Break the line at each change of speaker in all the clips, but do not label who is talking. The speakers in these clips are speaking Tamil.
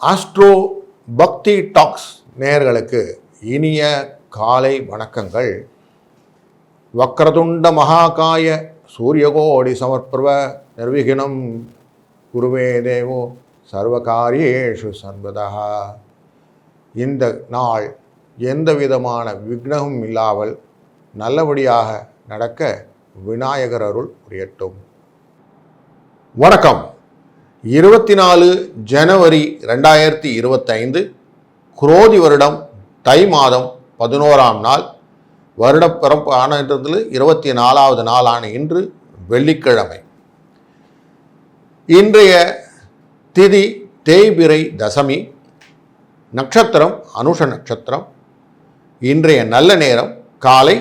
ஆஸ்ட்ரோ பக்தி டாக்ஸ் நேயர்களுக்கு இனிய காலை வணக்கங்கள். வக்ரதுண்ட மகாகாய சூரியகோடி சமர்ப்பிரப நிர்விഘ്னம் குருவே தேவோ சர்வகாரியேஷு சர்வதா. இந்த நாள் எந்த விதமான விக்னமும் இல்லாமல் நல்லபடியாக நடக்க விநாயகர் அருள் புரியட்டும். வணக்கம். 24 ஜனவரி 2025 குரோதி வருடம் தை மாதம் 11ஆம் நாள், வருடப்பிறப்பு ஆனதில் 24வது நாளான இன்று வெள்ளிக்கிழமை. இன்றைய திதி தேய்பிறை தசமி, நட்சத்திரம் அனுஷ நட்சத்திரம். இன்றைய நல்ல நேரம் காலை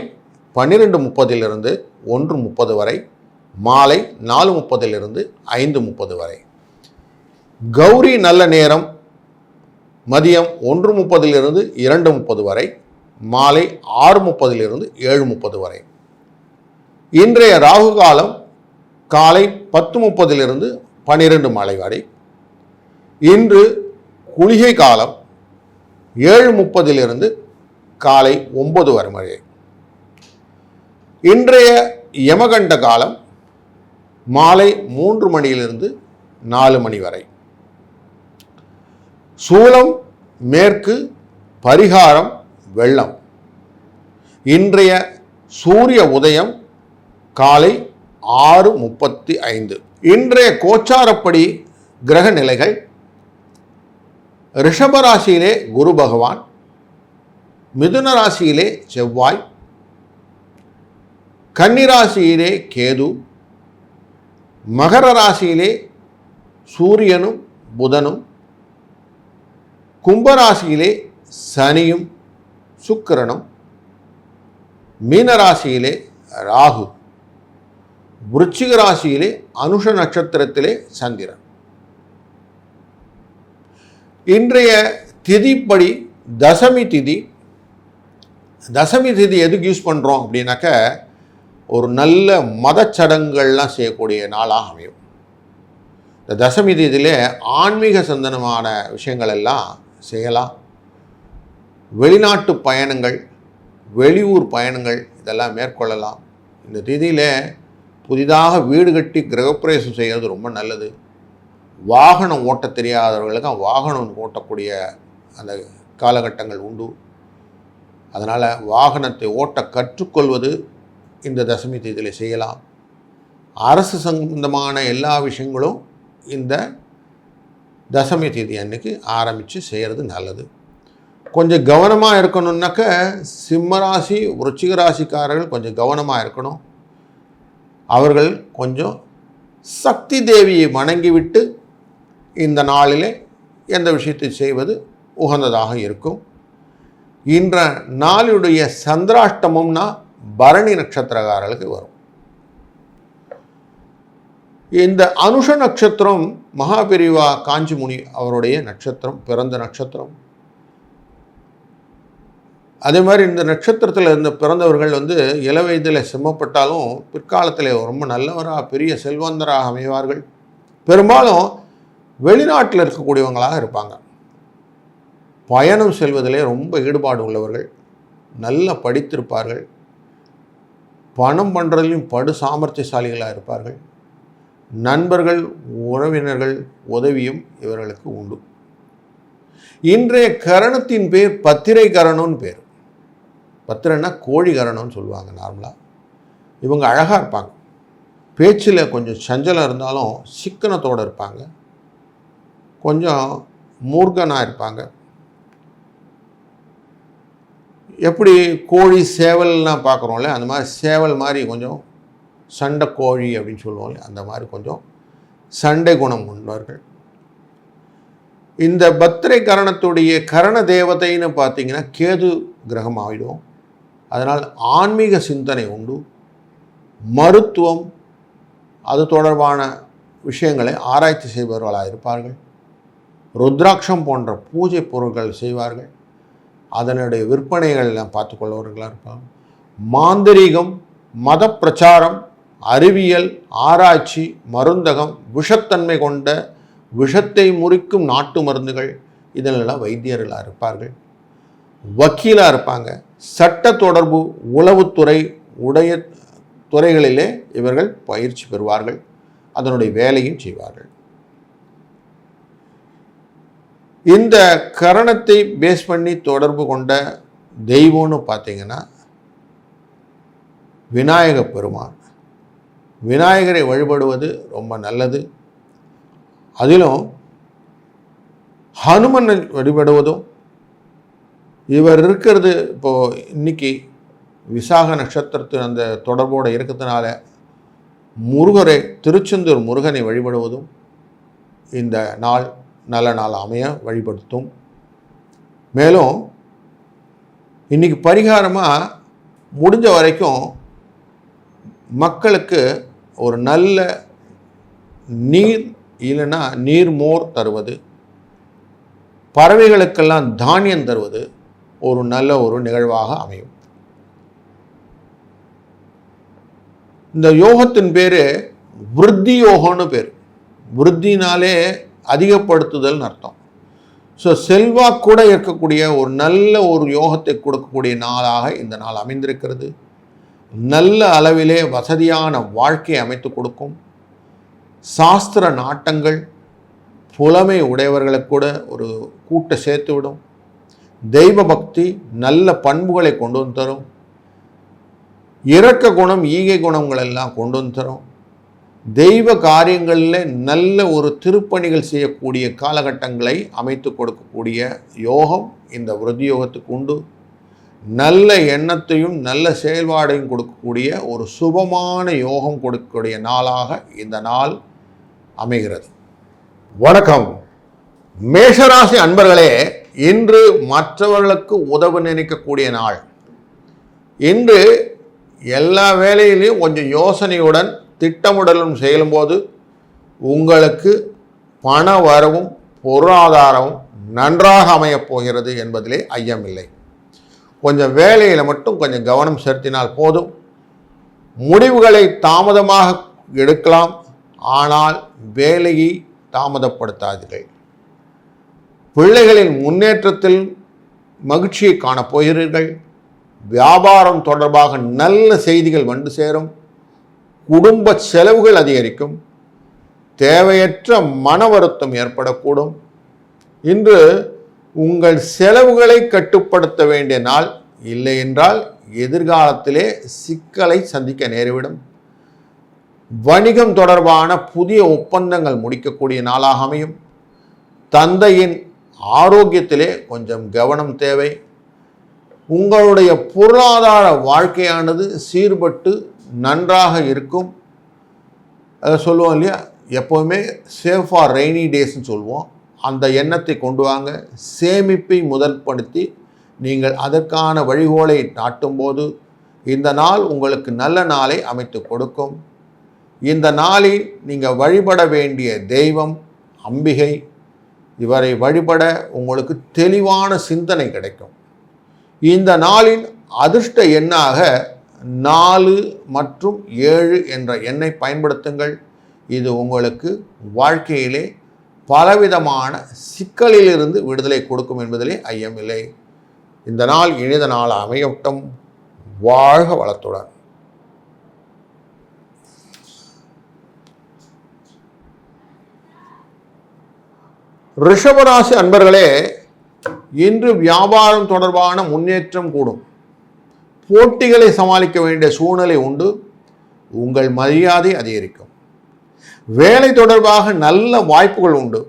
12:30 1:30 வரை, மாலை 4:30 5:30 வரை. கௌரி நல்ல நேரம் மதியம் 1:30 2:30 வரை, மாலை 6:30 7:30 வரை. இன்றைய ராகு காலம் காலை 10:30 12 மணி வரை. இன்று குளிகை காலம் 7:30 காலை 9 வரை. இன்றைய யமகண்ட காலம் மாலை 3 மணியிலிருந்து 4 மணி வரை. சூலம் மேற்கு, பரிகாரம் வெள்ளம். இன்றைய சூரிய உதயம் காலை 6:35. இன்றைய கோச்சாரப்படி கிரக நிலைகள்: ரிஷபராசியிலே குரு பகவான், மிதுன ராசியிலே செவ்வாய், கன்னிராசியிலே கேது, மகர ராசியிலே சூரியனும் புதனும், கும்பராசியிலே சனியும் சுக்கிரனும், மீனராசியிலே ராகு, விருச்சிக ராசியிலே அனுஷ நட்சத்திரத்திலே சந்திரன். இன்றைய திதிப்படி தசமி திதி. தசமி திதி எதுக்கு யூஸ் பண்ணுறோம் அப்படின்னாக்க, ஒரு நல்ல மதச்சடங்குகள்லாம் செய்யக்கூடிய நாளாக அமையும். இந்த தசமி திதியிலே ஆன்மீக சந்தனமான விஷயங்கள் எல்லாம் செய்யலாம். வெளிநாட்டு பயணங்கள், வெளியூர் பயணங்கள் இதெல்லாம் மேற்கொள்ளலாம். இந்த திதியில் புதிதாக வீடு கட்டி கிரகப்பிரவேசம் செய்கிறது ரொம்ப நல்லது. வாகனம் ஓட்ட தெரியாதவர்களுக்கு வாகனம் ஓட்டக்கூடிய அந்த காலகட்டங்கள் உண்டு. அதனால் வாகனத்தை ஓட்ட கற்றுக்கொள்வது இந்த தசமி தேதியில் செய்யலாம். அரசு சம்பந்தமான எல்லா விஷயங்களும் இந்த தசமி தேதி அன்னைக்கு ஆரம்பித்து செய்கிறது நல்லது. கொஞ்சம் கவனமாக இருக்கணுன்னாக்க சிம்மராசி விருச்சிக ராசிக்காரர்கள் கொஞ்சம் கவனமாக இருக்கணும். அவர்கள் கொஞ்சம் சக்தி தேவியை வணங்கிவிட்டு இந்த நாளிலே எந்த விஷயத்தை செய்வது உகந்ததாக இருக்கும். இன்ற நாளுடைய சந்திராஷ்டமம்னா பரணி நட்சத்திரக்காரர்களுக்கு வரும். இந்த அனுஷ நட்சத்திரம் மகாபெரிவா காஞ்சிமுனி அவருடைய நட்சத்திரம், பிறந்த நட்சத்திரம். அதே மாதிரி இந்த நட்சத்திரத்தில் இருந்த பிறந்தவர்கள் இள வயதில் சிரமப்பட்டாலும் பிற்காலத்தில் ரொம்ப நல்லவராக பெரிய செல்வந்தராக அமைவார்கள். பெரும்பாலும் வெளிநாட்டில் இருக்கக்கூடியவங்களாக இருப்பாங்க. பயணம் செல்வதிலே ரொம்ப ஈடுபாடு உள்ளவர்கள், நல்ல படித்திருப்பார்கள், பணம் பண்ணுறதுலையும் படு சாமர்த்தியசாலிகளாக இருப்பார்கள். நண்பர்கள் உறவினர்கள் உதவியும் இவர்களுக்கு உண்டு. இன்றைய கரணத்தின் பேர் பத்திரை கரணம்னு பேர். பத்திரைன்னா கோழி கரணம்னு சொல்லுவாங்க நார்மலாக. இவங்க அழகாக இருப்பாங்க. பேச்சில் கொஞ்சம் சஞ்சலம் இருந்தாலும் சிக்கனத்தோடு இருப்பாங்க. கொஞ்சம் மூர்க்கனாக இருப்பாங்க. எப்படி கோழி சேவல்லாம் பார்க்குறோம்ல, அந்த மாதிரி சேவல் மாதிரி கொஞ்சம் சண்டை கோழி அப்படின்னு சொல்லுவோம்ல, அந்த மாதிரி கொஞ்சம் சண்டை குணம் கொண்டவர்கள். இந்த பத்திரை கரணத்துடைய கரண தேவதைன்னு பார்த்தீங்கன்னா கேது கிரகம் ஆகிடும். அதனால் ஆன்மீக சிந்தனை உண்டு. மருத்துவம் அது தொடர்பான விஷயங்களை ஆராய்ச்சி செய்பவர்களாக இருப்பார்கள். ருத்ராட்சம் போன்ற பூஜை பொருட்கள் செய்வார்கள். அதனுடைய விற்பனைகள் எல்லாம் பார்த்து கொள்பவர்களாக இருப்பாங்க. மாந்திரீகம், மத பிரச்சாரம், அறிவியல், ஆராய்ச்சி, மருந்தகம், விஷத்தன்மை கொண்ட விஷத்தை முறிக்கும் நாட்டு மருந்துகள், இதெல்லாம் வைத்தியர்களாக இருப்பார்கள், வக்கீலாக இருப்பாங்க, சட்ட தொடர்பு, உளவுத்துறை உடைய துறைகளிலே இவர்கள் பயிற்சி பெறுவார்கள், அதனுடைய வேலையும் செய்வார்கள். இந்த கரணத்தை பேஸ் பண்ணி தொடர்பு கொண்ட தெய்வம்னு பார்த்தீங்கன்னா விநாயக பெருமான். விநாயகரை வழிபடுவது ரொம்ப நல்லது. அதிலும் ஹனுமனை வழிபடுவதும், இவர் இருக்கிறது இப்போது இன்னைக்கு விசாக நட்சத்திரத்து அந்த தொடர்போடு இருக்கிறதுனால முருகரை, திருச்செந்தூர் முருகனை வழிபடுவதும் இந்த நாள் நல்ல நாள் அமைய வழிபடுத்தும். மேலும் இன்றைக்கி பரிகாரமாக முடிஞ்ச வரைக்கும் மக்களுக்கு ஒரு நல்ல நீர் இல்லைன்னா நீர்மோர் தருவது, பறவைகளுக்கெல்லாம் தானியம் தருவது ஒரு நல்ல ஒரு நிகழ்வாக அமையும். இந்த யோகத்தின் பேர் விருத்தி யோகம்னு பேர். விருத்தினாலே அதிகப்படுத்துதல்னு அர்த்தம். ஸோ செல்வாக்கூட இருக்கக்கூடிய ஒரு நல்ல ஒரு யோகத்தை கொடுக்கக்கூடிய நாளாக இந்த நாள் அமைந்திருக்கிறது. நல்ல அளவிலே வசதியான வாழ்க்கையை அமைத்து கொடுக்கும். சாஸ்திர நாட்டங்கள், புலமை உடையவர்களுக்கு கூட ஒரு கூட்டை சேர்த்து விடும். தெய்வ பக்தி நல்ல பண்புகளை கொண்டு வந்து தரும். இரக்க குணம், ஈகை குணங்கள் எல்லாம் கொண்டு வந்து தரும். தெய்வ காரியங்களில் நல்ல ஒரு திருப்பணிகள் செய்யக்கூடிய காலகட்டங்களை அமைத்து கொடுக்கக்கூடிய யோகம் இந்த விருத்தி யோகத்துக்கு உண்டு. நல்ல எண்ணத்தையும் நல்ல செயல்பாடையும் கொடுக்கக்கூடிய ஒரு சுபமான யோகம் கொடுக்கக்கூடிய நாளாக இந்த நாள் அமைகிறது. வணக்கம் மேஷராசி அன்பர்களே, இன்று மற்றவர்களுக்கு உதவ நினைக்கக்கூடிய நாள். இன்று எல்லா வேலையிலையும் கொஞ்சம் யோசனையுடன் திட்டமிடலும் செய்யும்போது உங்களுக்கு பண வரவும் பொருளாதாரமும் நன்றாக அமையப் போகிறது என்பதிலே ஐயமில்லை. கொஞ்சம் வேலையில் மட்டும் கொஞ்சம் கவனம் செலுத்தினால் போதும். முடிவுகளை தாமதமாக எடுக்கலாம், ஆனால் வேலையை தாமதப்படுத்தாதீர்கள். பிள்ளைகளின் முன்னேற்றத்தில் மகிழ்ச்சியை காணப்போகிறீர்கள். வியாபாரம் தொடர்பாக நல்ல செய்திகள் வந்து சேரும். குடும்ப செலவுகள் அதிகரிக்கும். தேவையற்ற மன வருத்தம் ஏற்படக்கூடும். இன்று உங்கள் செலவுகளை கட்டுப்படுத்த வேண்டிய நாள். இல்லை என்றால் எதிர்காலத்திலே சிக்கலை சந்திக்க நேரிவிடும். வணிகம் தொடர்பான புதிய ஒப்பந்தங்கள் முடிக்கக்கூடிய நாளாக அமையும். தந்தையின் ஆரோக்கியத்திலே கொஞ்சம் கவனம் தேவை. உங்களுடைய பொருளாதார வாழ்க்கையானது சீர்பட்டு நன்றாக இருக்கும். அதை சொல்லுவோம் இல்லையா, எப்போவுமே சேவ் ஃபார் ரெய்னி டேஸ்ன்னு சொல்லுவோம். அந்த எண்ணத்தை கொண்டு வாங்க. சேமிப்பை முதல்படுத்தி நீங்கள் அதற்கான வழிகோலை நாட்டும்போது இந்த நாள் உங்களுக்கு நல்ல நாளை அமைத்து கொடுக்கும். இந்த நாளில் நீங்கள் வழிபட வேண்டிய தெய்வம் அம்பிகை. இவரை வழிபட உங்களுக்கு தெளிவான சிந்தனை கிடைக்கும். இந்த நாளின் அதிர்ஷ்ட எண்ணாக 4 மற்றும் 7 என்ற எண்ணை பயன்படுத்துங்கள். இது உங்களுக்கு வாழ்க்கையிலே பலவிதமான சிக்கலிலிருந்து விடுதலை கொடுக்கும் என்பதிலே ஐயமில்லை. இந்த நாள் இனித நாள் அமையட்டும். வாழ்க வளத்துடன். ரிஷபராசி அன்பர்களே, இன்று வியாபாரம் தொடர்பான முன்னேற்றம் கூடும். போட்டிகளை சமாளிக்க வேண்டிய சூழ்நிலை உண்டு. உங்கள் மரியாதை அதிகரிக்கும். வேலை தொடர்பாக நல்ல வாய்ப்புகள் உண்டு.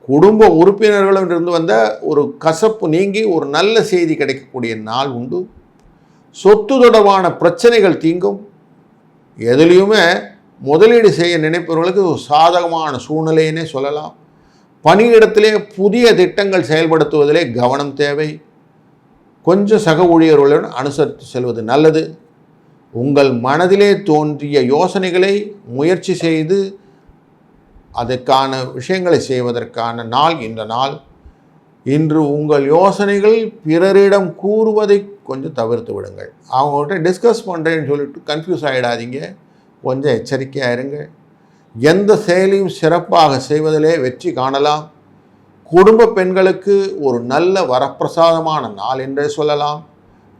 குடும்ப உறுப்பினர்களிடமிருந்து வந்த ஒரு கசப்பு நீங்கி ஒரு நல்ல செய்தி கிடைக்கக்கூடிய நாள் உண்டு. சொத்து தொடர்பான பிரச்சனைகள் தீங்கும். எதுலேயுமே முதலீடு செய்ய நினைப்பவர்களுக்கு ஒரு சாதகமான சூழ்நிலையினே சொல்லலாம். பணியிடத்திலே புதிய திட்டங்கள் செயல்படுத்துவதிலே கவனம் தேவை. கொஞ்சம் சக ஊழியர்களுடன் அனுசரித்து செல்வது நல்லது. உங்கள் மனதிலே தோன்றிய யோசனைகளை முயற்சி செய்து அதற்கான விஷயங்களை செய்வதற்கான நாள் இந்த நாள். இன்று உங்கள் யோசனைகள் பிறரிடம் கூறுவதை கொஞ்சம் தவிர்த்து விடுங்கள். அவங்கள்ட்ட டிஸ்கஸ் பண்ணுறேன்னு சொல்லிட்டு கன்ஃபியூஸ் ஆகிடாதீங்க. கொஞ்சம் எச்சரிக்கையாக இருங்க. எந்த செயலையும் சிறப்பாக செய்வதிலே வெற்றி காணலாம். குடும்ப பெண்களுக்கு ஒரு நல்ல வரப்பிரசாதமான நாள் என்றே சொல்லலாம்.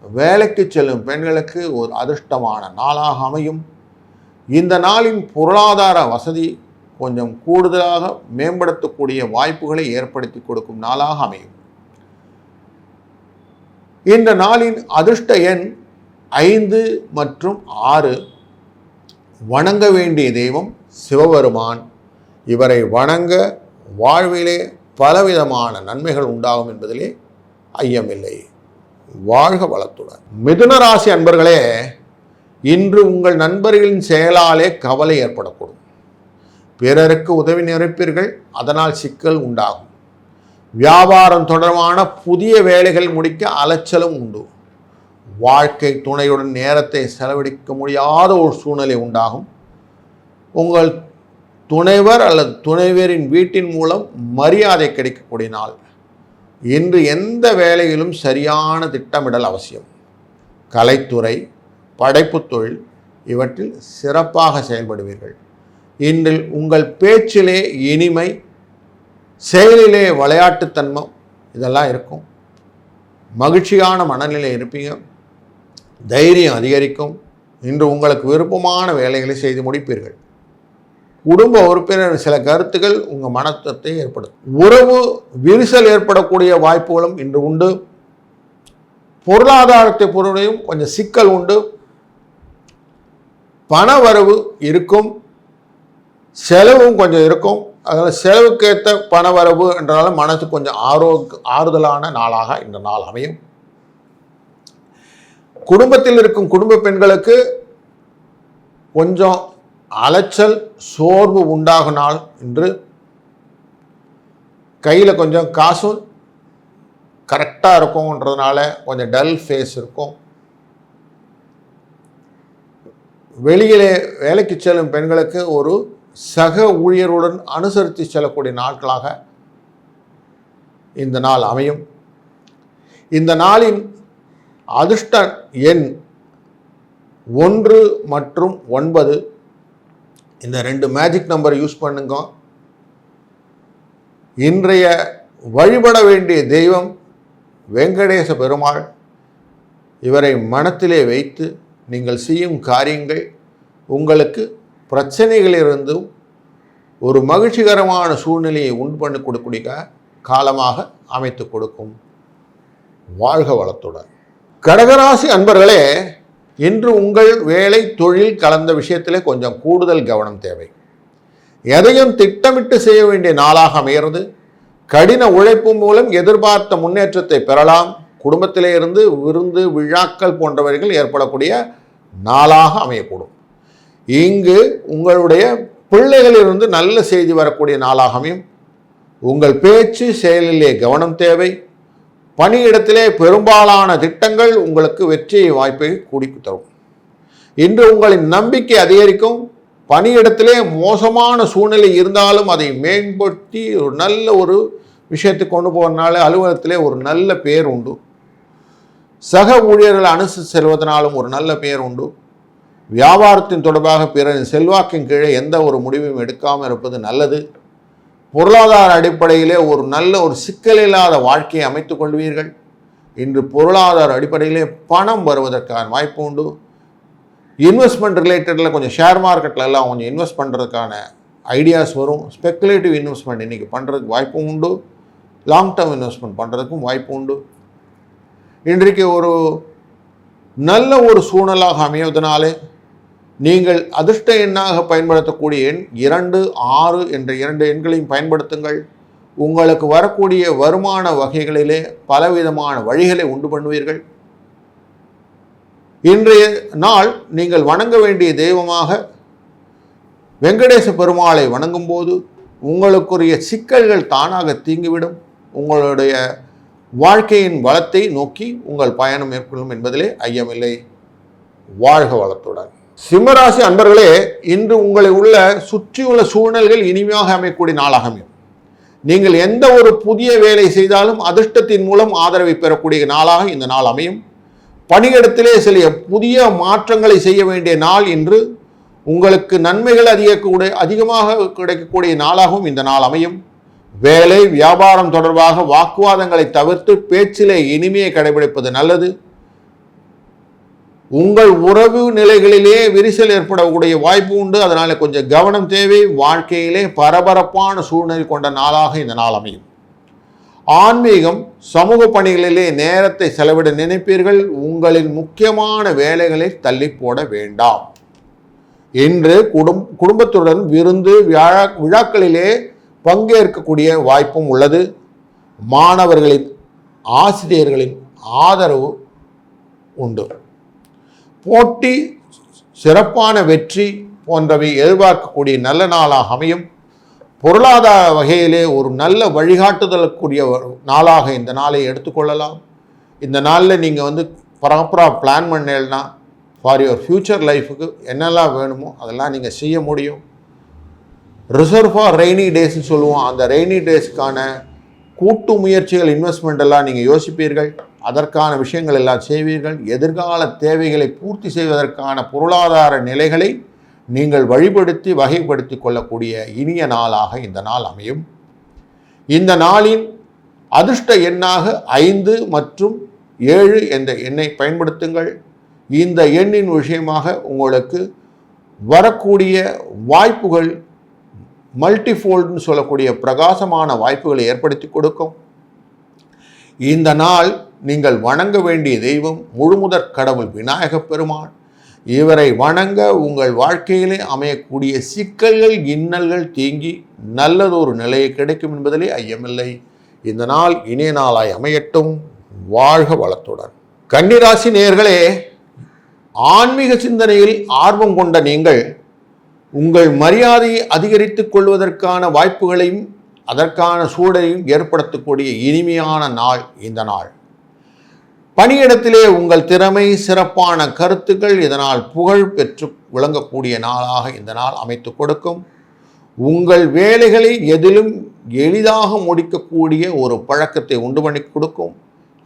வேலைக்கு செல்லும் பெண்களுக்கு ஒரு அதிர்ஷ்டமான நாளாக அமையும். இந்த நாளின் பொருளாதார வசதி கொஞ்சம் கூடுதலாக மேம்படுத்தக்கூடிய வாய்ப்புகளை ஏற்படுத்தி கொடுக்கும் நாளாக அமையும். இந்த நாளின் அதிர்ஷ்ட எண் 5 மற்றும் 6. வணங்க வேண்டிய தெய்வம் சிவபெருமான். இவரை வணங்க வாழ்விலே பலவிதமான நன்மைகள் உண்டாகும் என்பதிலே ஐயமில்லை. வாழ்க வளத்துடன். மிதுன ராசி அன்பர்களே, இன்று உங்கள் நண்பர்களின் செயலாலே கவலை ஏற்படக்கூடும். பிறருக்கு உதவி நினைப்பீர்கள், அதனால் சிக்கல் உண்டாகும். வியாபாரம் தொடர்பான புதிய வேலைகள் முடிக்க அலைச்சலும் உண்டு. வாழ்க்கை துணையுடன் நேரத்தை செலவழிக்க முடியாத ஒரு சூழ்நிலை உண்டாகும். உங்கள் துணைவர் அல்லது துணைவரின் வீட்டின் மூலம் மரியாதை கிடைக்கக்கூடிய நாள். இன்று எந்த வேலையிலும் சரியான திட்டமிடல் அவசியம். கலைத்துறை, படைப்புத் தொழில் இவற்றில் சிறப்பாக செயல்படுவீர்கள். இன்றில் உங்கள் பேச்சிலே இனிமை, செயலிலே விளையாட்டுத்தன்மை இதெல்லாம் இருக்கும். மகிழ்ச்சியான மனநிலை இருப்பீங்க. தைரியம் அதிகரிக்கும். இன்று உங்களுக்கு விருப்பமான வேலைகளை செய்து முடிப்பீர்கள். குடும்ப உறுப்பினர் சில கருத்துக்கள் உங்கள் மனத்தை ஏற்படுத்தும். உறவு விரிசல் ஏற்படக்கூடிய வாய்ப்புகளும் இன்று உண்டு. பொருளாதாரத்தை பொறுத்தையும் கொஞ்சம் சிக்கல் உண்டு. பண வரவு இருக்கும், செலவும் கொஞ்சம் இருக்கும். அதனால் செலவுக்கேற்ற பண வரவு என்றாலும் மனசுக்கு கொஞ்சம் ஆறுதலான நாளாக இந்த நாள் அமையும். குடும்பத்தில் இருக்கும் குடும்ப பெண்களுக்கு கொஞ்சம் அலைச்சல், சோர்வு உண்டாகும் நாள் இன்று. கையில் கொஞ்சம் காசும் கரெக்டாக இருக்கும்ன்றதுனால கொஞ்சம் டல் ஃபேஸ் இருக்கும். வெளியிலே வேலைக்கு செல்லும் பெண்களுக்கு ஒரு சக ஊழியருடன் அனுசரித்து செல்லக்கூடிய நாட்களாக இந்த நாள் அமையும். இந்த நாளின் அதிர்ஷ்ட எண் 1 மற்றும் 9. இந்த 2 மேஜிக் நம்பர் யூஸ் பண்ணுங்க. இன்றைய வழிபட வேண்டிய தெய்வம் வெங்கடேச பெருமாள். இவரை மனத்திலே வைத்து நீங்கள் செய்யும் காரியங்கள் உங்களுக்கு பிரச்சனைகளிலிருந்தும் ஒரு மகிழ்ச்சிகரமான சூழ்நிலையை உண்டு பண்ணி கொடுக்கக்கூடிய காலமாக அமைத்து கொடுக்கும். வாழ்க வளத்துடன். கடகராசி அன்பர்களே, இன்று உங்கள் வேலை தொழில் கலந்த விஷயத்திலே கொஞ்சம் கூடுதல் கவனம் தேவை. எதையும் திட்டமிட்டு செய்ய வேண்டிய நாளாக அமைகிறது. கடின உழைப்பு மூலம் எதிர்பார்த்த முன்னேற்றத்தை பெறலாம். குடும்பத்திலே இருந்து விருந்து, விழாக்கள் போன்றவர்கள் ஏற்படக்கூடிய நாளாக அமையக்கூடும். இங்கு உங்களுடைய பிள்ளைகளிலிருந்து நல்ல செய்தி வரக்கூடிய நாளாக அமையும். உங்கள் பேச்சு செயலிலே கவனம் தேவை. பணியிடத்திலே பெரும்பாலான திட்டங்கள் உங்களுக்கு வெற்றி வாய்ப்பை கூடி தரும். இன்று உங்களின் நம்பிக்கை அதிகரிக்கும். பணியிடத்திலே மோசமான சூழ்நிலை இருந்தாலும் அதை மேம்படுத்தி ஒரு நல்ல ஒரு விஷயத்தை கொண்டு போகிறதுனால அலுவலகத்திலே ஒரு நல்ல பெயர் உண்டு. சக ஊழியர்கள் அனுசரித்து செல்வதனாலும் ஒரு நல்ல பெயர் உண்டு. வியாபாரத்தின் தொடர்பாக பிறரின் செல்வாக்கின் கீழே எந்த ஒரு முடிவையும் எடுக்காமல் இருப்பது நல்லது. பொருளாதார அடிப்படையிலே ஒரு நல்ல ஒரு சிக்கல் இல்லாத வாழ்க்கையை அமைத்துக் கொள்வீர்கள். இன்று பொருளாதார அடிப்படையிலே பணம் வருவதற்கான வாய்ப்பு உண்டு. இன்வெஸ்ட்மெண்ட் ரிலேட்டடில் கொஞ்சம் ஷேர் மார்க்கெட்டில் எல்லாம் கொஞ்சம் இன்வெஸ்ட் பண்ணுறதுக்கான ஐடியாஸ் வரும். ஸ்பெக்குலேட்டிவ் இன்வெஸ்ட்மெண்ட் இன்றைக்கி பண்ணுறதுக்கு வாய்ப்பும் உண்டு. லாங் டேர்ம் இன்வெஸ்ட்மெண்ட் பண்ணுறதுக்கும் வாய்ப்பு உண்டு. இன்றைக்கு ஒரு நல்ல ஒரு சூழலாக அமைவதனாலே நீங்கள் அதிர்ஷ்ட எண்ணாக பயன்படுத்தக்கூடிய எண் 2, 6 என்ற 2 எண்களையும் பயன்படுத்துங்கள். உங்களுக்கு வரக்கூடிய வருமான வகைகளிலே பலவிதமான வழிகளை உண்டு பண்ணுவீர்கள். இன்றைய நாள் நீங்கள் வணங்க வேண்டிய தெய்வமாக வெங்கடேச பெருமாளை வணங்கும் போது உங்களுக்குரிய சிக்கல்கள் தானாக தீங்கிவிடும். உங்களுடைய வாழ்க்கையின் வளத்தை நோக்கி உங்கள் பயணம் மேற்கொள்ளும் என்பதிலே ஐயமில்லை. வாழ்க வளத்துடன். சிம்மராசி அன்பர்களே, இன்று உங்களை உள்ள சுற்றியுள்ள சூழ்நிலைகள் இனிமையாக அமையக்கூடிய நாளாக அமையும். நீங்கள் எந்த ஒரு புதிய வேலை செய்தாலும் அதிர்ஷ்டத்தின் மூலம் ஆதரவை பெறக்கூடிய நாளாக இந்த நாள் அமையும். பணியிடத்திலே சில புதிய மாற்றங்களை செய்ய வேண்டிய நாள் இன்று. உங்களுக்கு நன்மைகள் அதிகமாக கிடைக்கக்கூடிய நாளாகவும் இந்த நாள் அமையும். வேலை வியாபாரம் தொடர்பாக வாக்குவாதங்களை தவிர்த்து பேச்சிலே இனிமையை கடைபிடிப்பது நல்லது. உங்கள் உறவு நிலைகளிலே விரிசல் ஏற்படக்கூடிய வாய்ப்பு உண்டு. அதனால கொஞ்சம் கவனம் தேவை. வாழ்க்கையிலே பரபரப்பான சூழ்நிலை கொண்ட நாளாக இந்த நாள் அமையும். ஆன்மீகம் சமூக பணிகளிலே நேரத்தை செலவிட நினைப்பீர்கள். உங்களின் முக்கியமான வேலைகளை தள்ளி போட வேண்டாம். இன்று குடும்பத்துடன் விருந்து விழாக்களிலே பங்கேற்கக்கூடிய வாய்ப்பும் உள்ளது. மாணவர்களின் ஆசிரியர்களின் ஆதரவு உண்டு. போட்டி, சிறப்பான வெற்றி போன்றவை எதிர்பார்க்கக்கூடிய நல்ல நாளாக அமையும். பொருளாதார வகையிலே ஒரு நல்ல வழிகாட்டுதலுக்குரிய நாளாக இந்த நாளை எடுத்துக்கொள்ளலாம். இந்த நாளில் நீங்கள் ப்ராப்பராக பிளான் பண்ணேன்னா ஃபார் யுவர் ஃப்யூச்சர் லைஃபுக்கு என்னெல்லாம் வேணுமோ அதெல்லாம் நீங்கள் செய்ய முடியும். ரிசர்வ் ஃபார் ரெய்னி டேஸ்ன்னு சொல்லுவோம். அந்த ரெய்னி டேஸ்க்கான கூட்டு முயற்சிகள், இன்வெஸ்ட்மெண்ட் எல்லாம் நீங்கள் யோசிப்பீர்கள். அதற்கான விஷயங்கள் எல்லாம் செய்வீர்கள். எதிர்கால தேவைகளை பூர்த்தி செய்வதற்கான பொருளாதார நிலைகளை நீங்கள் வழிபடுத்தி வகைப்படுத்தி கொள்ளக்கூடிய இனிய நாளாக இந்த நாள் அமையும். இந்த நாளின் அதிர்ஷ்ட எண்ணாக 5 மற்றும் 7 என்ற எண்ணை பயன்படுத்துங்கள். இந்த எண்ணின் விஷயமாக உங்களுக்கு வரக்கூடிய வாய்ப்புகள் மல்டிஃபோல்டுன்னு சொல்லக்கூடிய பிரகாசமான வாய்ப்புகளை ஏற்படுத்தி கொடுக்கும். இந்த நாள் நீங்கள் வணங்க வேண்டிய தெய்வம் முழுமுதற் கடவுள் விநாயகப் பெருமான். இவரை வணங்க உங்கள் வாழ்க்கையிலே அமையக்கூடிய சிக்கல்கள், இன்னல்கள் தீங்கி நல்லதொரு நிலையை கிடைக்கும் என்பதிலே ஐயமில்லை. இந்த நாள் இனிய நாளாய் அமையட்டும். வாழ்க வளத்துடன். கன்னிராசி நேயர்களே, ஆன்மீக சிந்தனையில் ஆர்வம் கொண்ட நீங்கள் உங்கள் மரியாதையை அதிகரித்துக் கொள்வதற்கான வாய்ப்புகளையும் அதற்கான சூழலையும் ஏற்படுத்தக்கூடிய இனிமையான நாள் இந்த நாள். பணியிடத்திலே உங்கள் திறமை, சிறப்பான கருத்துக்கள் இதனால் புகழ் பெற்று விளங்கக்கூடிய நாளாக இந்த நாள் அமைத்து கொடுக்கும். உங்கள் வேலைகளை எதிலும் எளிதாக முடிக்கக்கூடிய ஒரு பழக்கத்தை உண்டு பண்ணி கொடுக்கும்.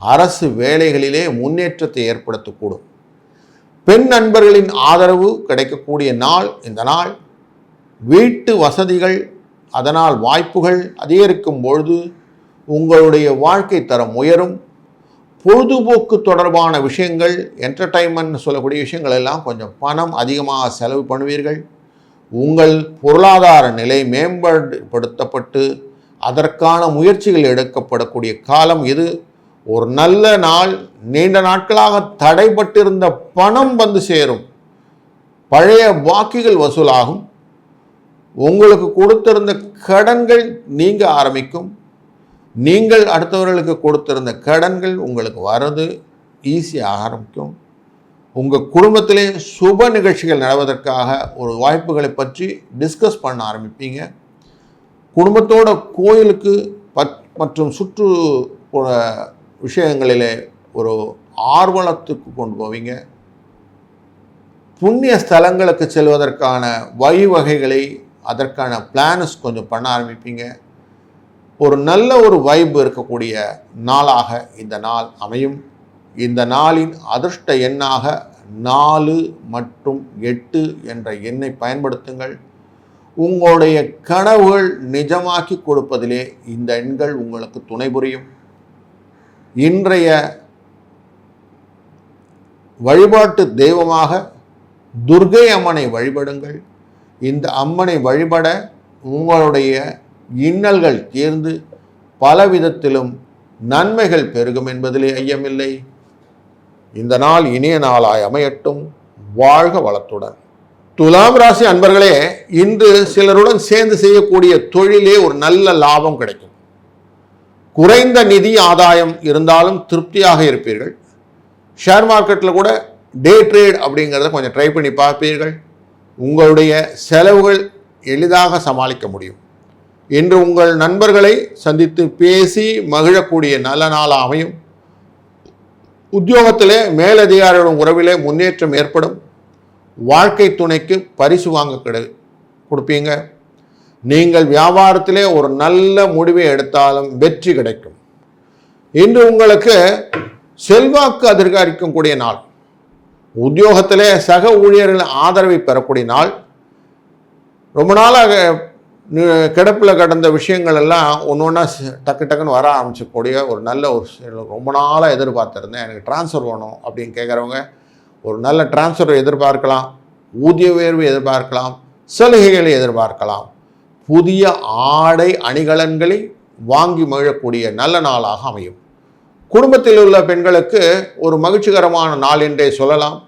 அரசு வேலைகளிலே முன்னேற்றத்தை ஏற்படுத்தக்கூடும். பெண் நண்பர்களின் ஆதரவு கிடைக்கக்கூடிய நாள் இந்த நாள். வீட்டு வசதிகள் அதனால் வாய்ப்புகள் அதிகரிக்கும் பொழுது உங்களுடைய வாழ்க்கை தரம் உயரும். பொழுதுபோக்கு தொடர்பான விஷயங்கள், என்டர்டைன்மெண்ட் சொல்லக்கூடிய விஷயங்கள் எல்லாம் கொஞ்சம் பணம் அதிகமாக செலவு பண்ணுவீர்கள். உங்கள் பொருளாதார நிலை மேம்படுத்தப்பட்டு அதற்கான முயற்சிகள் எடுக்கப்படக்கூடிய காலம் இது. ஒரு நல்ல நாள். நீண்ட நாட்களாக தடைப்பட்டிருந்த பணம் வந்து சேரும். பழைய பாக்கிகள் வசூலாகும். உங்களுக்கு கொடுத்திருந்த கடன்கள் நீங்க ஆரம்பிக்கும். நீங்கள் அடுத்தவர்களுக்கு கொடுத்திருந்த கடன்கள் உங்களுக்கு வரது ஈஸியாக ஆரம்பிக்கும். உங்கள் குடும்பத்திலே சுப நிகழ்ச்சிகள் நடவதற்காக ஒரு வாய்ப்புகளை பற்றி டிஸ்கஸ் பண்ண ஆரம்பிப்பீங்க. குடும்பத்தோட கோயிலுக்கு மற்றும் சுற்றுப்புற விஷயங்களிலே ஒரு ஆர்வலத்துக்கு கொண்டு போவீங்க. புண்ணிய ஸ்தலங்களுக்கு செல்வதற்கான வழிவகைகளை, அதற்கான பிளான்ஸ் கொஞ்சம் பண்ண ஆரம்பிப்பீங்க. ஒரு நல்ல ஒரு வைப் இருக்கக்கூடிய நாளாக இந்த நாள் அமையும். இந்த நாளின் அதிர்ஷ்ட எண்ணாக 4 மற்றும் 8 என்ற எண்ணை பயன்படுத்துங்கள். உங்களுடைய கனவுகள் நிஜமாக்கி கொடுப்பதிலே இந்த எண்கள் உங்களுக்கு துணை புரியும். இன்றைய வழிபாட்டு தெய்வமாக துர்க்கை அம்மனை வழிபடுங்கள். இந்த அம்மனை வழிபட உங்களுடைய இன்னல்கள் தீர்ந்து பலவிதத்திலும் நன்மைகள் பெருகும் என்பதிலே ஐயமில்லை. இந்த நாள் இனிய நாளாய் அமையட்டும். வாழ்க வளத்துடன். துலாம் ராசி அன்பர்களே, இன்று சிலருடன் சேர்ந்து செய்யக்கூடிய தொழிலே ஒரு நல்ல லாபம் கிடைக்கும். குறைந்த நிதி ஆதாயம் இருந்தாலும் திருப்தியாக இருப்பீர்கள். ஷேர் மார்க்கெட்டில் கூட டே ட்ரேட் அப்படிங்கிறத கொஞ்சம் ட்ரை பண்ணி பார்ப்பீர்கள். உங்களுடைய செலவுகள் எளிதாக சமாளிக்க முடியும். இன்று உங்கள் நண்பர்களை சந்தித்து பேசி மகிழக்கூடிய நல்ல நாளாக அமையும். உத்தியோகத்திலே மேலதிகாரிகளின் உறவிலே முன்னேற்றம் ஏற்படும். வாழ்க்கை துணைக்கு பரிசு வாங்க கொடுப்பீங்க. நீங்கள் வியாபாரத்திலே ஒரு நல்ல முடிவை எடுத்தாலும் வெற்றி கிடைக்கும். இன்று உங்களுக்கு செல்வாக்கு அதிகரிக்கும் கூடிய நாள். உத்தியோகத்திலே சக ஊழியர்களின் ஆதரவை பெறக்கூடிய நாள். ரொம்ப நாளாக கிடப்பில் கடந்த விஷயங்கள் எல்லாம் ஒன்று ஒன்றா டக்கு டக்குன்னு வர ஆரம்பிச்சக்கூடிய ஒரு நல்ல ஒரு ரொம்ப நாளாக எதிர்பார்த்துருந்தேன், எனக்கு ட்ரான்ஸ்ஃபர் வேணும் அப்படின்னு கேட்குறவங்க ஒரு நல்ல ட்ரான்ஸ்ஃபர் எதிர்பார்க்கலாம், ஊதிய உயர்வு எதிர்பார்க்கலாம், சலுகைகளை எதிர்பார்க்கலாம், புதிய ஆடை அணிகலன்களை வாங்கி மகிழக்கூடிய நல்ல நாளாக அமையும். குடும்பத்தில் உள்ள பெண்களுக்கு ஒரு மகிழ்ச்சிகரமான நாள் என்றே சொல்லலாம்.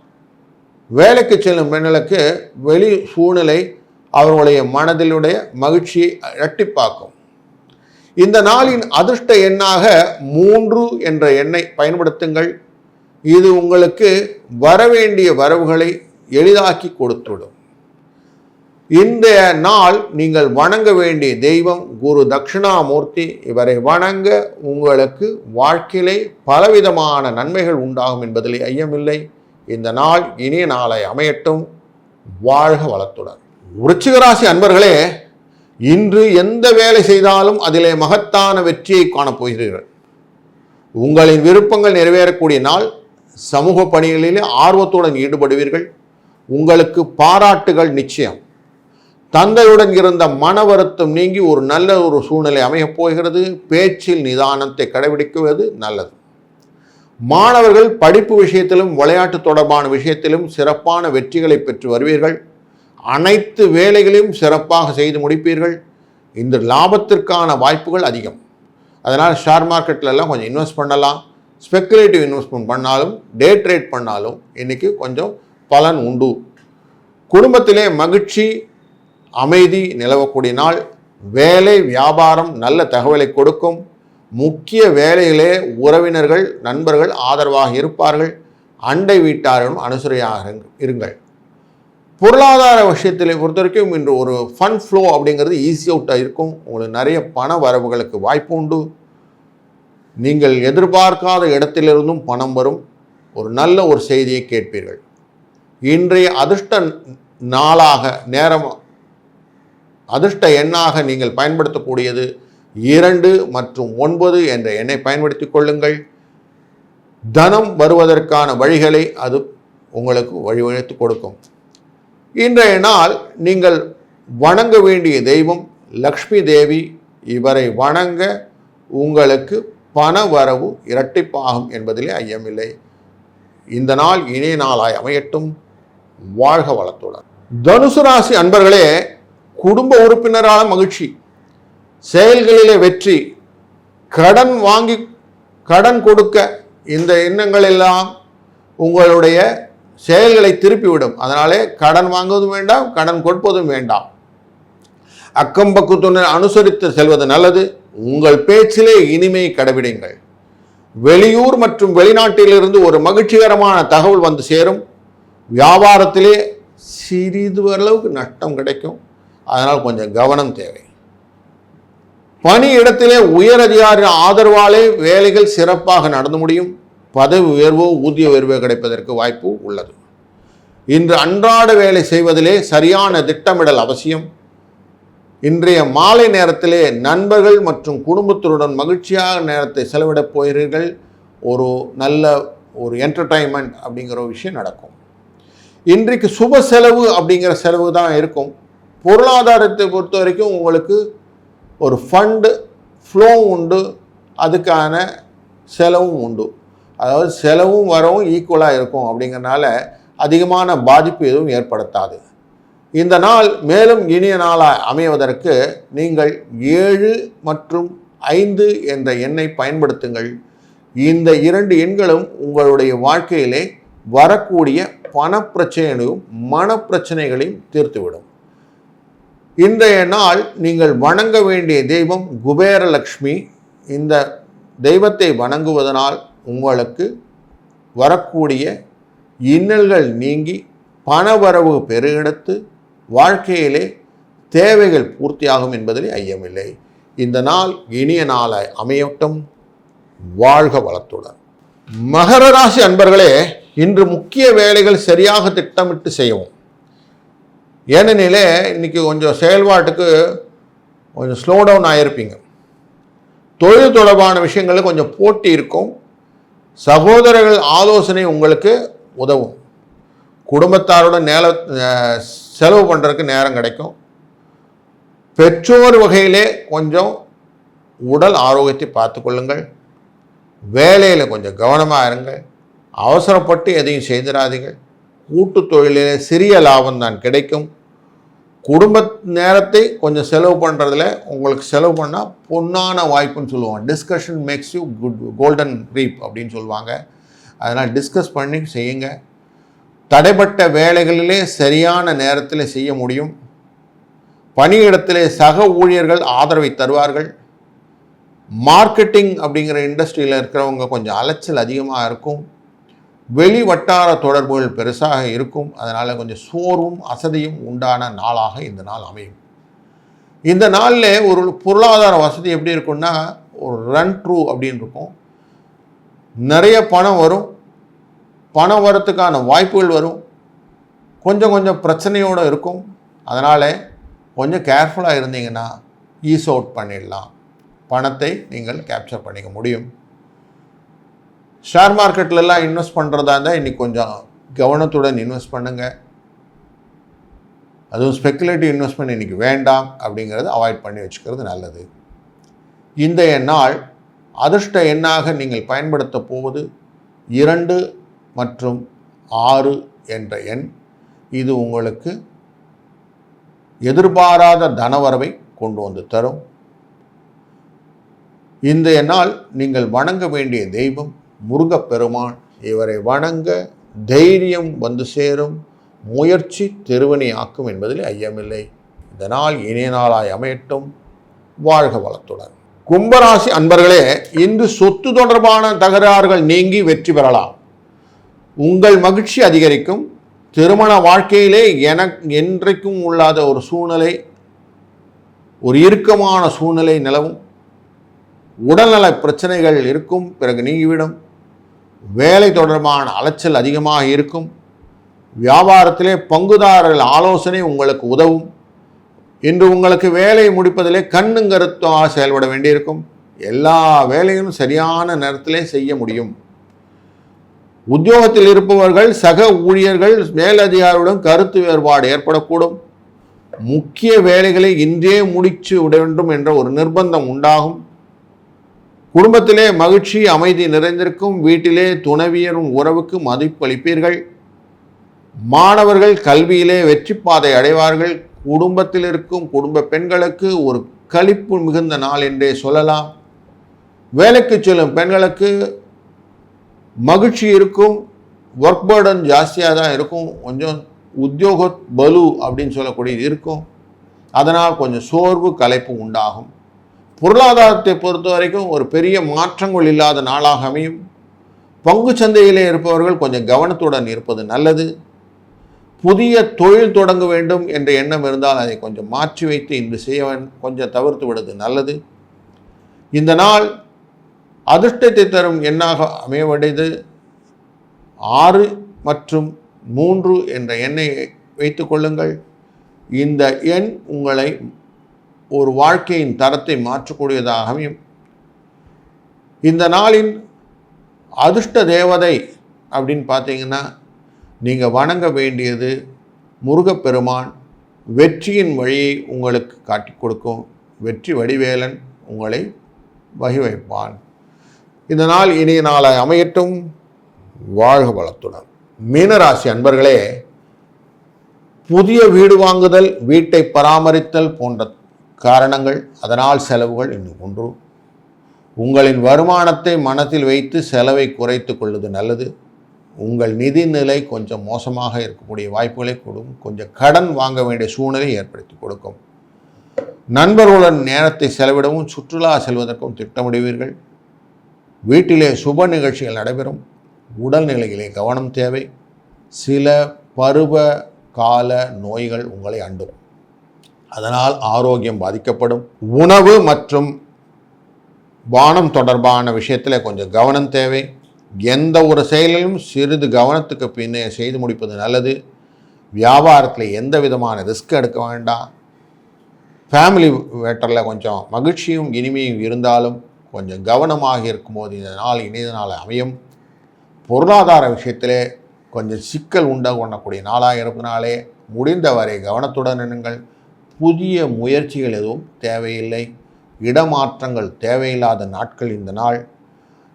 வேலைக்கு செல்லும் பெண்களுக்கு வெளி சூழ்நிலை அவர்களுடைய மனதிலுடைய மகிழ்ச்சியை இரட்டிப்பாக்கும். இந்த நாளின் அதிர்ஷ்ட எண்ணாக 3 என்ற எண்ணை பயன்படுத்துங்கள். இது உங்களுக்கு வரவேண்டிய வரவுகளை எளிதாக்கி கொடுத்துவிடும். இந்த நாள் நீங்கள் வணங்க வேண்டிய தெய்வம் குரு தட்சிணாமூர்த்தி. இவரை வணங்க உங்களுக்கு வாழ்க்கையிலே பலவிதமான நன்மைகள் உண்டாகும் என்பதில் ஐயமில்லை. இந்த நாள் இனிய நாளை அமையட்டும். வாழ்க வளத்துடன். விருச்சிக ராசி அன்பர்களே, இன்று எந்த வேலை செய்தாலும் அதிலே மகத்தான வெற்றியை காணப்போகிறீர்கள். உங்களின் விருப்பங்கள் நிறைவேறக்கூடிய நாள். சமூக பணிகளிலே ஆர்வத்துடன் ஈடுபடுவீர்கள். உங்களுக்கு பாராட்டுகள் நிச்சயம். தந்தையுடன் இருந்த மன வருத்தம் நீங்கி ஒரு நல்ல ஒரு சூழ்நிலை அமையப் போகிறது. பேச்சில் நிதானத்தை கடைபிடிக்குவது நல்லது. மாணவர்கள் படிப்பு விஷயத்திலும் விளையாட்டு தொடர்பான விஷயத்திலும் சிறப்பான வெற்றிகளை பெற்று வருவீர்கள். அனைத்து வேலைகளையும் சிறப்பாக செய்து முடிப்பீர்கள். இந்த லாபத்திற்கான வாய்ப்புகள் அதிகம். அதனால் ஷேர் மார்க்கெட்லலாம் கொஞ்சம் இன்வெஸ்ட் பண்ணலாம். ஸ்பெக்குலேட்டிவ் இன்வெஸ்ட்மெண்ட் பண்ணாலும் டே ட்ரேட் பண்ணாலும் இன்றைக்கி கொஞ்சம் பலன் உண்டு. குடும்பத்திலே மகிழ்ச்சி அமைதி நிலவக்கூடிய நாள். வேலை வியாபாரம் நல்ல தகவலை கொடுக்கும். முக்கிய வேலைகளே உறவினர்கள் நண்பர்கள் ஆதரவாக இருப்பார்கள். அண்டை வீட்டாரிடம் அனுசரியாக இருங்கள். பொருளாதார விஷயத்தில் பொறுத்த வரைக்கும் இன்று ஒரு ஃபண்ட் ஃப்ளோ அப்படிங்கிறது ஈஸி அவுட்டாக இருக்கும். உங்களுக்கு நிறைய பண வரவுகளுக்கு வாய்ப்பு உண்டு. நீங்கள் எதிர்பார்க்காத இடத்திலிருந்தும் பணம் வரும். ஒரு நல்ல ஒரு செய்தியை கேட்பீர்கள். இன்றைய அதிர்ஷ்ட நாளாக அதிர்ஷ்ட எண்ணாக நீங்கள் பயன்படுத்தக்கூடியது 2 மற்றும் 9 என்ற எண்ணை பயன்படுத்திக் கொள்ளுங்கள். தனம் வருவதற்கான வழிகளை அது உங்களுக்கு வழிவகுத்து கொடுக்கும். இன்றைய நாள் நீங்கள் வணங்க வேண்டிய தெய்வம் லக்ஷ்மி தேவி. இவரை வணங்க உங்களுக்கு பண வரவு இரட்டிப்பாகும் என்பதிலே ஐயமில்லை. இந்த நாள் இணைய நாளாய் அமையட்டும். வாழ்க வளத்துடன். தனுசு ராசி அன்பர்களே, குடும்ப உறுப்பினரால் மகிழ்ச்சி, செயல்களிலே வெற்றி, கடன் வாங்கி கடன் கொடுக்க இந்த எண்ணங்கள் எல்லாம் உங்களுடைய செயல்களை திருப்பிவிடும். அதனாலே கடன் வாங்குவதும் வேண்டாம், கடன் கொடுப்பதும் வேண்டாம். அக்கம் பக்கத்துடன் அனுசரித்து செல்வது நல்லது. உங்கள் பேச்சிலே இனிமை கடைபிடிங்கள். வெளியூர் மற்றும் வெளிநாட்டிலிருந்து ஒரு மகிழ்ச்சிகரமான தகவல் வந்து சேரும். வியாபாரத்திலே சிறிது அளவுக்கு நஷ்டம் கிடைக்கும். அதனால் கொஞ்சம் கவனம் தேவை. பணி இடத்திலே உயர் அதிகாரி ஆதரவாலே வேலைகள் சிறப்பாக நடந்து முடியும். பதவி உயர்வோ ஊதிய உயர்வோ கிடைப்பதற்கு வாய்ப்பு உள்ளது. இன்று அன்றாட வேலை செய்வதிலே சரியான திட்டமிடல் அவசியம். இன்றைய மாலை நேரத்திலே நண்பர்கள் மற்றும் குடும்பத்தினுடன் மகிழ்ச்சியாக நேரத்தை செலவிடப் போகிறீர்கள். ஒரு நல்ல ஒரு என்டர்டைன்மெண்ட் அப்படிங்கிற ஒரு விஷயம் நடக்கும். இன்றைக்கு சுப செலவு அப்படிங்கிற செலவு தான் இருக்கும். பொருளாதாரத்தை பொறுத்த வரைக்கும் உங்களுக்கு ஒரு ஃபண்டு ஃப்ளோ உண்டு, அதுக்கான செலவும் உண்டு. அதாவது செலவும் வரவும் ஈக்குவலாக இருக்கும். அப்படிங்கிறனால அதிகமான பாதிப்பு எதுவும் ஏற்படுத்தாது. இந்த நாள் மேலும் இனிய நாளாக அமைவதற்கு நீங்கள் 7 மற்றும் 5 என்ற எண்ணை பயன்படுத்துங்கள். இந்த 2 எண்களும் உங்களுடைய வாழ்க்கையிலே வரக்கூடிய பணப்பிரச்சனைகளையும் மனப்பிரச்சனைகளையும் தீர்த்துவிடும். இன்றைய நாள் நீங்கள் வணங்க வேண்டிய தெய்வம் குபேரலக்ஷ்மி. இந்த தெய்வத்தை வணங்குவதனால் உங்களுக்கு வரக்கூடிய இன்னல்கள் நீங்கி பணவரவு பெருகெடுத்து வாழ்க்கையிலே தேவைகள் பூர்த்தியாகும் என்பதில் ஐயமில்லை. இந்த நாள் இனிய நாளாய் அமையட்டும். வாழ்க வளத்துடன். மகர ராசி அன்பர்களே, இன்று முக்கிய வேலைகள் சரியாக திட்டமிட்டு செய்யவும். ஏனெனிலே இன்னைக்கு கொஞ்சம் செயல்பாட்டுக்கு கொஞ்சம் ஸ்லோ டவுன் ஆகிருப்பீங்க. தொழில் தொடர்பான விஷயங்களில் கொஞ்சம் போட்டி இருக்கும். சகோதரர்கள் ஆலோசனை உங்களுக்கு உதவும். குடும்பத்தாரோட செலவு பண்ணுறதுக்கு நேரம் கிடைக்கும். பெற்றோர் வகையிலே கொஞ்சம் உடல் ஆரோக்கியத்தை பார்த்து கொள்ளுங்கள். வேலையில் கொஞ்சம் கவனமாக இருங்கள். அவசரப்பட்டு எதையும் செய்திடாதீர்கள். கூட்டு தொழிலிலே சிறிய லாபம் தான் கிடைக்கும். குடும்ப நேரத்தை கொஞ்சம் செலவு பண்ணுறதுல உங்களுக்கு செலவு பண்ணால் பொன்னான வாய்ப்புன்னு சொல்லுவாங்க. டிஸ்கஷன் மேக்ஸ் யூ கோல்டன் ரீப் அப்படின்னு சொல்லுவாங்க. அதனால் டிஸ்கஸ் பண்ணி செய்யுங்க. தடைப்பட்ட வேலைகளிலே சரியான நேரத்தில் செய்ய முடியும். பணியிடத்திலே சக ஊழியர்கள் ஆதரவை தருவார்கள். மார்க்கெட்டிங் அப்படிங்கிற இண்டஸ்ட்ரியில் இருக்கிறவங்க கொஞ்சம் அலைச்சல் அதிகமாக இருக்கும். வெளி வட்டார தொடர்புகள் பெருசாக இருக்கும். அதனால் கொஞ்சம் சோர்வும் அசதியும் உண்டான நாளாக இந்த நாள் அமையும். இந்த நாளில் ஒரு பொருளாதார வசதி எப்படி இருக்குன்னா, ஒரு ரன் த்ரூ அப்படின்னு இருக்கும். நிறைய பணம் வரும். பணம் வரத்துக்கான வாய்ப்புகள் வரும். கொஞ்சம் கொஞ்சம் பிரச்சனையோடு இருக்கும். அதனால் கொஞ்சம் கேர்ஃபுல்லாக இருந்தீங்கன்னா ஈஸ் அவுட் பண்ணிடலாம். பணத்தை நீங்கள் கேப்சர் பண்ணிக்க முடியும். ஷேர் மார்க்கெட்லலாம் இன்வெஸ்ட் பண்ணுறதா இருந்தால் இன்றைக்கி கொஞ்சம் கவனத்துடன் இன்வெஸ்ட் பண்ணுங்கள். அதுவும் ஸ்பெக்குலேட்டிவ் இன்வெஸ்ட்மெண்ட் இன்றைக்கி வேண்டாம் அப்படிங்கிறது அவாய்ட் பண்ணி வச்சுக்கிறது நல்லது. இந்த நாள் அதிர்ஷ்ட எண்ணாக நீங்கள் பயன்படுத்த போவது 2 மற்றும் 6 என்ற எண். இது உங்களுக்கு எதிர்பாராத தனவரவை கொண்டு வந்து தரும். இந்த நாள் நீங்கள் வணங்க வேண்டிய தெய்வம் முருகப்பெருமான். இவரை வணங்க தைரியம் வந்து சேரும், முயற்சி திருவினை ஆக்கும் என்பதில் ஐயமில்லை. இந்த நாள் இனிய நாளாய் அமையட்டும். வாழ்க வளத்துடன். கும்பராசி அன்பர்களே, இன்று சொத்து தொடர்பான தகராறுகள் நீங்கி வெற்றி பெறலாம். உங்கள் மகிழ்ச்சி அதிகரிக்கும். திருமண வாழ்க்கையிலே என்றைக்கும் உள்ளாத ஒரு சூழ்நிலை, ஒரு இறுக்கமான சூழ்நிலை நிலவும். உடல்நல பிரச்சனைகள் இருக்கும், பிறகு நீங்கிவிடும். வேலை தொடர்பான அலைச்சல் அதிகமாக இருக்கும். வியாபாரத்திலே பங்குதாரர்கள் ஆலோசனை உங்களுக்கு உதவும். இன்று உங்களுக்கு வேலை முடிப்பதிலே கண்ணும் கருத்தாக செயல்பட வேண்டியிருக்கும். எல்லா வேலையும் சரியான நேரத்திலே செய்ய முடியும். உத்தியோகத்தில் இருப்பவர்கள் சக ஊழியர்கள் மேலதிகாரியுடன் கருத்து வேறுபாடு ஏற்படக்கூடும். முக்கிய வேலைகளை இன்றே முடிச்சு விட வேண்டும் என்ற ஒரு நிர்பந்தம் உண்டாகும். குடும்பத்திலே மகிழ்ச்சி அமைதி நிறைந்திருக்கும். வீட்டிலே துணைவியரும் உறவுக்கு மதிப்பளிப்பீர்கள். மாணவர்கள் கல்வியிலே வெற்றி பாதை அடைவார்கள். குடும்பத்தில் இருக்கும் குடும்ப பெண்களுக்கு ஒரு களிப்பு மிகுந்த நாள் என்றே சொல்லலாம். வேலைக்கு செல்லும் பெண்களுக்கு மகிழ்ச்சி இருக்கும். ஒர்க் பர்டன் ஜாஸ்தியாக தான் இருக்கும். கொஞ்சம் உத்தியோக பலு அப்படின்னு சொல்லக்கூடியது இருக்கும். அதனால் கொஞ்சம் சோர்வு களைப்பு உண்டாகும். பொருளாதாரத்தை பொறுத்த வரைக்கும் ஒரு பெரிய மாற்றங்கள் இல்லாத நாளாக அமையும். பங்கு சந்தையிலே இருப்பவர்கள் கொஞ்சம் கவனத்துடன் இருப்பது நல்லது. புதிய தொழில் தொடங்க வேண்டும் என்ற எண்ணம் இருந்தால் அதை கொஞ்சம் மாற்றி வைத்து இன்று செய்ய கொஞ்சம் தவிர்த்து விடுவது நல்லது. இந்த நாள் அதிர்ஷ்டத்தை தரும் எண்ணாக அமையவடையது. 6 மற்றும் 3 என்ற எண்ணை வைத்து கொள்ளுங்கள். இந்த எண் உங்களை ஒரு வாழ்க்கையின் தரத்தை மாற்றக்கூடியதாக அமையும். இந்த நாளின் அதிர்ஷ்ட தேவதை அப்படின்னு பார்த்தீங்கன்னா, நீங்கள் வணங்க வேண்டியது முருகப்பெருமான். வெற்றியின் வழியை உங்களுக்கு காட்டி கொடுக்கும். வெற்றி வடிவேலன் உங்களை வகிவைப்பான். இந்த நாள் இனிய நாளாய் அமையட்டும். வாழ்க வளத்துடன். மீனராசி அன்பர்களே, புதிய வீடு வாங்குதல், வீட்டை பராமரித்தல் போன்ற காரணங்கள், அதனால் செலவுகள் இன்னும் ஒன்று. உங்களின் வருமானத்தை மனத்தில் வைத்து செலவை குறைத்து கொள்வது நல்லது. உங்கள் நிதிநிலை கொஞ்சம் மோசமாக இருக்கக்கூடிய வாய்ப்புகளை கொடுக்கும். கொஞ்சம் கடன் வாங்க வேண்டிய சூழ்நிலை ஏற்படுத்தி கொடுக்கும். நண்பர்களுடன் நேரத்தை செலவிடவும் சுற்றுலா செல்வதற்கும் திட்டமிடுவீர்கள். வீட்டிலே சுப நிகழ்ச்சிகள் நடைபெறும். உடல்நிலையிலே கவனம் தேவை. சில பருவ கால நோய்கள் உங்களை அண்டும். அதனால் ஆரோக்கியம் பாதிக்கப்படும். உணவு மற்றும் பானம் தொடர்பான விஷயத்தில் கொஞ்சம் கவனம் தேவை. எந்த ஒரு செயலிலும் சிறிது கவனத்துக்கு பின்னே செய்து முடிப்பது நல்லது. வியாபாரத்தில் எந்த விதமான ரிஸ்க் எடுக்க வேண்டாம். ஃபேமிலி மேட்டரில் கொஞ்சம் மகிழ்ச்சியும் இனிமையும் இருந்தாலும் கொஞ்சம் கவனமாக இருக்கும்போது இந்த நாள் இனிய நாள் அமையும். பொருளாதார விஷயத்திலே கொஞ்சம் சிக்கல் உண்டாக பண்ணக்கூடிய நாளாக இருப்பதனாலே முடிந்தவரை கவனத்துடன் இருங்கள். புதிய முயற்சிகள் எதுவும் தேவையில்லை. இடமாற்றங்கள் தேவையில்லாத நாட்கள் இந்த நாள்.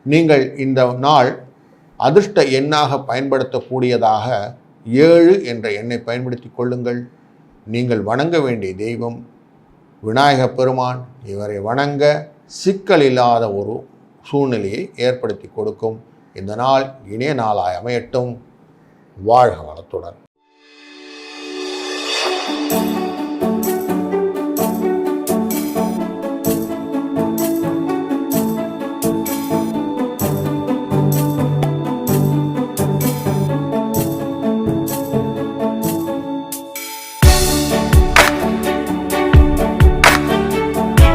நீங்கள் இந்த நாள் அதிர்ஷ்ட எண்ணாக பயன்படுத்தக்கூடியதாக 7 என்ற எண்ணை பயன்படுத்தி கொள்ளுங்கள். நீங்கள் வணங்க வேண்டிய தெய்வம் விநாயகப் பெருமான். இவரை வணங்க சிக்கல் இல்லாத ஒரு சூழ்நிலையை ஏற்படுத்தி கொடுக்கும். இந்த நாள் இனிய நாளாய் அமையட்டும். வாழ்க வளத்துடன்.